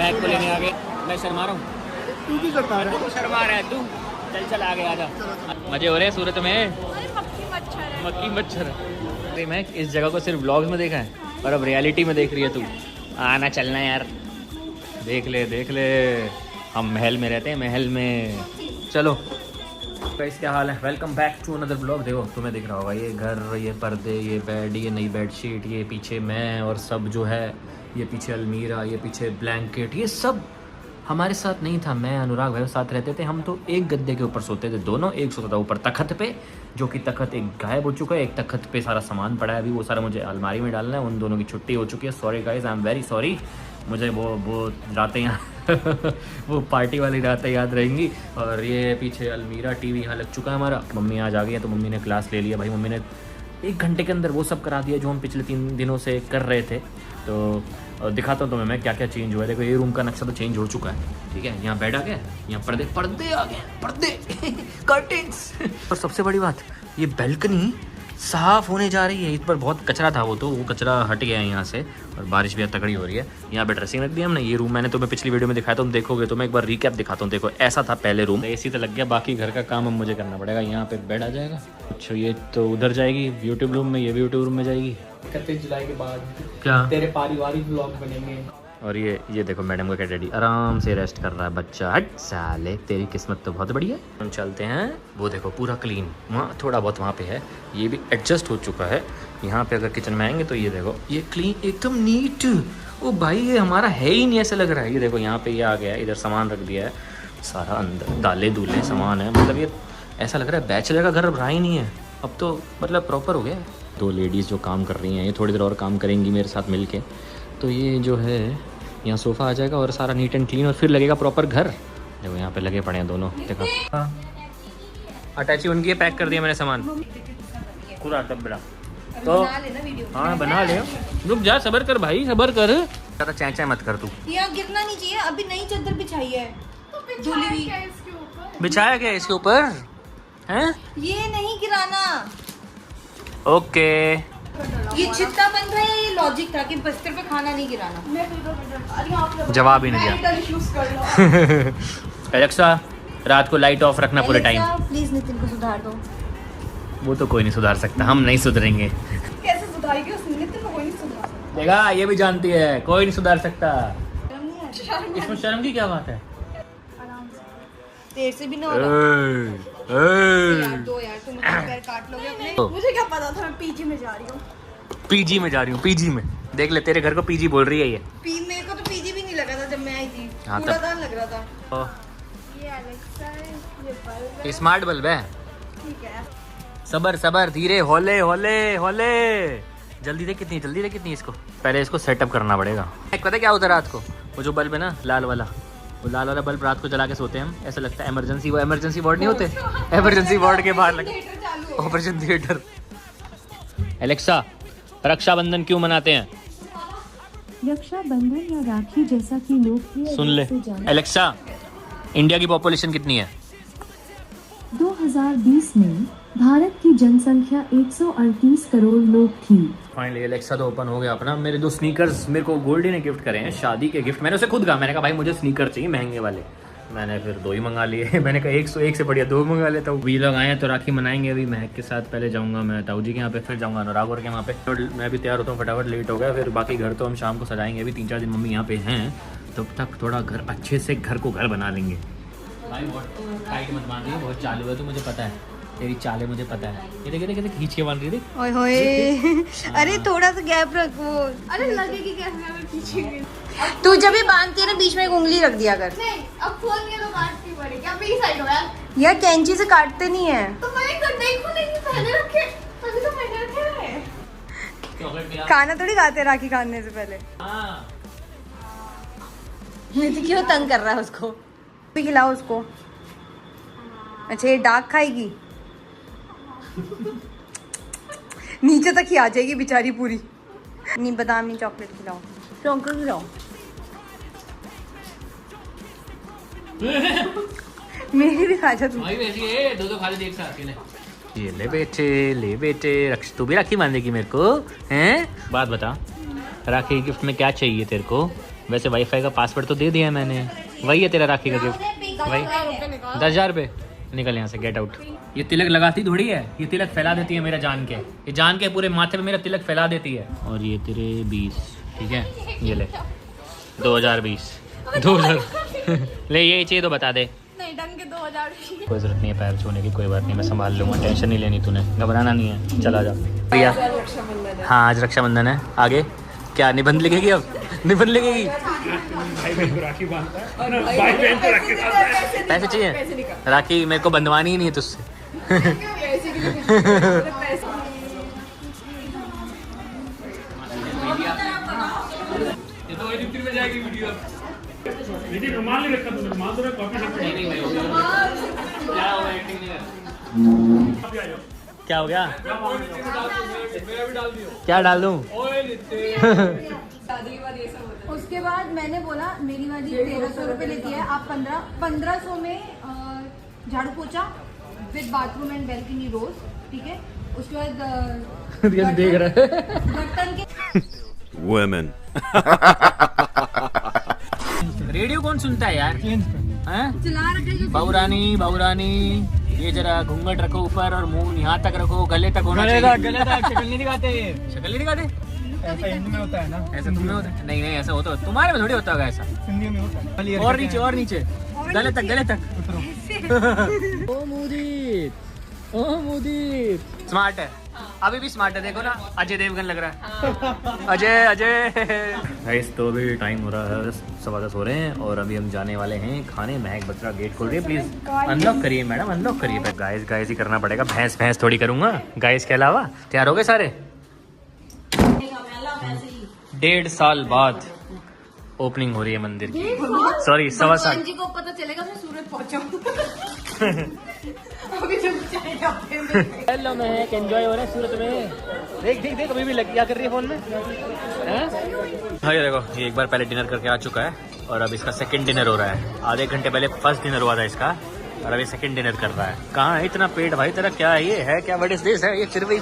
महक को लेने आ गए। मैं शर्मा रहा हूँ, तू भी करता है, तू शर्मा रहा है तू। चल चल आगे आजा। मजे हो रहे हैं सूरत में। मक्खी मच्छर। अरे मैं इस जगह को सिर्फ व्लॉग्स में देखा है और अब रियलिटी में देख रही है तू। आना चलना यार, देख ले हम महल में रहते हैं, महल में। चलो गाइस, क्या हाल है? Welcome back to another blog. देखो तुम्हें दिख रहा होगा ये घर, ये पर्दे, ये बेड, ये नई बेडशीट, ये पीछे मैं और सब जो है, ये पीछे अलमीरा, ये पीछे ब्लैंकेट, ये सब हमारे साथ नहीं था। मैं अनुराग भाई साथ रहते थे। हम तो एक गद्दे के ऊपर सोते थे दोनों। एक सोता था ऊपर तखत पे, जो कि तखत एक गायब हो चुका है। एक तखत पे सारा सामान पड़ा है अभी, वो सारा मुझे अलमारी में डालना है। उन दोनों की छुट्टी हो चुकी है। Sorry guys, I am very sorry. मुझे वो रातें यहाँ वो पार्टी वाली रातें याद रहेंगी। और ये पीछे अलमीरा, टीवी यहाँ लग चुका है हमारा। मम्मी आज आ गई है तो मम्मी ने क्लास ले लिया भाई। मम्मी ने 1 घंटे के अंदर वो सब करा दिया जो हम पिछले 3 दिनों से कर रहे थे। तो दिखाता हूँ तुम्हें मैं क्या क्या चेंज हुआ है। देखो ये रूम का नक्शा तो चेंज हो चुका है, ठीक है। यहाँ बेड आ गया, यहाँ पर्दे आ गए, पर्दे कर्टेन्स। और सबसे बड़ी बात, ये बैल्कनी साफ होने जा रही है। इस पर बहुत कचरा था, वो कचरा हट गया है यहाँ से। और बारिश भी तगड़ी हो रही है। यहाँ पे ड्रेसिंग रख दी हमने। ये रूम मैंने तुम्हें पिछली वीडियो में दिखाया, तुम देखोगे तो मैं एक बार रिकैप दिखाता हूँ। देखो ऐसा था पहले रूम, एसी तो लग गया, बाकी घर का काम अब मुझे करना पड़ेगा। यहाँ पे बेड आ जाएगा। अच्छा ये तो उधर जाएगी यूट्यूब रूम में, ये भी यूट्यूब रूम में जाएगी। 31 जुलाई के बाद क्या तेरे पारिवारिक व्लॉग बनेंगे। और ये देखो मैडम का क्या डैडी आराम से रेस्ट कर रहा है। बच्चा हट साले, तेरी किस्मत तो बहुत बड़ी है। हम चलते हैं। वो देखो पूरा क्लीन, वहाँ थोड़ा बहुत वहाँ पे है, ये भी एडजस्ट हो चुका है। यहाँ पे अगर किचन में आएंगे तो ये देखो ये क्लीन एकदम नीट। ओ भाई ये हमारा है ही नहीं ऐसा लग रहा है। ये देखो यहाँ पे ये आ गया है, इधर सामान रख दिया है सारा, अंदर दाले दूल्हे सामान है। मतलब ये ऐसा लग रहा है बैचलर का घर अब रहा ही नहीं है, अब तो मतलब प्रॉपर हो गया। 2 लेडीज़ जो काम कर रही हैं, ये थोड़ी देर और काम करेंगी मेरे साथ मिल के। तो ये जो है यहाँ सोफ़ा आ जाएगा और सारा नीट एंड क्लीन, और फिर लगेगा प्रॉपर घर। देखो यहाँ पे लगे पड़े हैं दोनों, देखो। हाँ अटैची उनकी पैक कर दिया मैंने सामान पूरा डब्बा। तो हाँ बना ले, रुक जा, सबर कर भाई, सबर कर। ज़्यादा चैं मत कर तू। यहाँ गिरना नहीं चाहिए। अभी नई चादर बिछाई है, धुली हुई। बिछाया गया इसके ऊपर हैं? ये नहीं गिराना। ओके ये छिट्टा बन रहा है, ये लॉजिक था कि बस्तर पे खाना नहीं गिराना। जवाब ही नहीं दिया। एलेक्सा रात को लाइट ऑफ रखना पूरे टाइम। प्लीज नितिन को सुधार दो। वो तो कोई नहीं सुधार सकता, हम नहीं सुधरेंगे। कैसे सुधारेगी उस नितिन को? कोई नहीं सुधार सकता। देखा ये भी जानती है, कोई नहीं सुधार सकता। शर्म नहीं आती? इसमें शर्म की क्या बात है? देर से भी ना हो रहा। यार दो यार, तुम मुझे पैर काट लोगे अपने। मुझे क्या पता था, मैं पीजी में जा रही हूँ। पीजी में जा रही हूँ, पीजी में। देख ले तेरे घर को पीजी बोल रही है ये। मेरे को तो पीजी भी नहीं लगा था जब मैं आई थी। हाँ, कूड़ादान लग रहा था। ओ, ये अलेक्सा है, ये बल्ब है। स्मार्ट बल्ब है। ठीक है। सबर सबर, धीरे, हौले हौले हौले। जल्दी दे कितनी, जल्दी दे कितनी। इसको पहले इसको सेटअप करना पड़ेगा। पता है क्या होता है रात को? वो जो बल्ब है ना लाल वाला, वो लाल वाला बल्ब रात को जला के सोते हैं हम। ऐसा लगता है इमरजेंसी, वो इमरजेंसी वार्ड नहीं होते, इमरजेंसी वार्ड के बाहर लगे ऑपरेशन थिएटर। एलेक्सा रक्षाबंधन क्यों मनाते हैं? रक्षाबंधन या राखी जैसा कि लोग सुन ले एलेक्सा, इंडिया की पॉपुलेशन कितनी है? 2020 में भारत की जनसंख्या 138 करोड़ लोग थी। फाइनली एलेक्सा तो ओपन हो गया अपना। मेरे 2 स्नीकर्स मेरे को गोल्डी ने गिफ्ट करे हैं, शादी के गिफ्ट। मैंने उसे खुद कहा, मैंने कहा भाई मुझे स्नीकर चाहिए महंगे वाले। मैंने फिर 2 ही मंगा लिए। मैंने कहा 101 से बढ़िया 2 मंगा लेता हूँ। वी लोग आए हैं तो राखी मनाएंगे। अभी महक के साथ पहले जाऊँगा मैं ताऊ जी के यहाँ पे, फिर जाऊँगा अनुराग और के वहाँ पे। तो मैं भी तैयार होता हूँ फटाफट, लेट हो गया। फिर बाकी घर तो हम शाम को सजाएंगे। अभी 3-4 दिन मम्मी यहाँ पे हैं, तब तक थोड़ा घर अच्छे से घर को घर बना लेंगे। भाई बहुत टाइट मत बांध रही है, बहुत चालू है तो मुझे पता है, तेरी चाले मुझे पता है। ये देख देख खींच के बांध रही है। ओए होए, अरे थोड़ा सा गैप रख। वो अरे लगेगी कैसे अगर खींचेंगे? तू जब भी बांधती है ना बीच में एक उंगली रख दिया कर। नहीं, अब खोल के तो काटनी पड़ेगी। अब मेरी साइड हो यार। यार कैंची से काटते नहीं है। तो मैंने कर देखो नहीं पहले रखे, तभी तो मैंने रखे हैं। खाना थोड़ी खाते राखी खाने से पहले। नितिन क्यों तंग कर रहा है उसको? भी खिलाओ उसको। अच्छा ये डार्क खाएगी, नीचे तक ही आ जाएगी बेचारी पूरी। नहीं बादाम नहीं, चॉकलेट खिलाओ, चॉकलेट खिलाओ। मेरी भी खा जा तू। भाई वैसे ये 2 खा ले एक साथ अकेले। ये ले बेटे रक्ष, तू भी राखी बांधेगी मेरे को हैं? बात बता, राखी गिफ्ट में क्या चाहिए तेरे को वैसे वाईफाई का पासवर्ड तो दे दिया है मैंने, वही है तेरा राखी का गिफ्ट, वही 10,000 रुपये। निकल यहाँ से, गेट आउट। ये तिलक लगाती थोड़ी है, ये तिलक फैला देती है मेरा जान के, ये जान के पूरे माथे पे मेरा तिलक फैला देती है। और ये तेरे 20, ठीक है, ये ले 2020 2000 ले, ये चाहिए तो बता दे। नहीं ढंग के 2000 कोई जरूरत नहीं है पैर छूने की, कोई बात नहीं, मैं संभाल लूँगा, टेंशन नहीं लेनी तूने, घबराना नहीं है, चला जा भैया। हाँ आज रक्षाबंधन है, आगे क्या निबंध लिखेगी अब, निबंध लिखेगी। पैसे चाहिए, राखी मेरे को बंधवानी ही नहीं है तुझसे। क्या हो गया, क्या डाल दूं? उसके बाद मैंने बोला मेरी वाली 1300 रुपये लेती है, आप 1500 में झाड़ू पोछा विद बाथरूम एंड बैल्कनी रोज, ठीक है। उसके बाद देख रहा है बर्तन के Women. रेडियो कौन सुनता है यार, चला रखे जो बहुरानी ये जरा घूंघट रखो ऊपर और मुंह यहाँ तक रखो, गले तक होना चाहिए। गले तक शक्ल नहीं दिखाते, शक्ल नहीं दिखाते, ऐसा हिंदी में होता है ना, ऐसा तुम्हें होता है? नहीं ऐसा होता है तुम्हारे में थोड़ी होता होगा ऐसा। हिंदी में होता है। और नीचे गले तक ओ मोदी स्मार्ट है, अभी भी स्मार्ट है, देखो ना अजय देवगन लग रहा है। अजय गाइस, तो अभी टाइम हो रहा है 10:15 हो रहे हैं और अभी हम जाने वाले हैं खाने। महक बत्रा गेट खोल रही है, प्लीज अनलॉक करिए मैडम, अनलॉक करिए। गाइस ही करना पड़ेगा, भैंस थोड़ी करूंगा गाइस के अलावा। तैयार हो गए सारे? 1.5 साल बाद ओपनिंग हो रही है मंदिर की, सॉरी 1.25 साल। जी को पता चलेगा मैं सूरत पहुंचा अभी जब जाएगा हेलो महक, एंजॉय हो रहा है सूरत में? देख अभी भी लग क्या कर रही है फोन में, हाँ ये देखो, ये एक बार पहले डिनर करके आ चुका है और अब इसका सेकंड डिनर हो रहा है। आधे घंटे पहले फर्स्ट डिनर हुआ था इसका और अभी सेकंड डिनर कर रहा है। कहाँ है इतना पेट भाई तेरा, क्या है ये, है क्या, व्हाट इज दिस है ये, चिरवई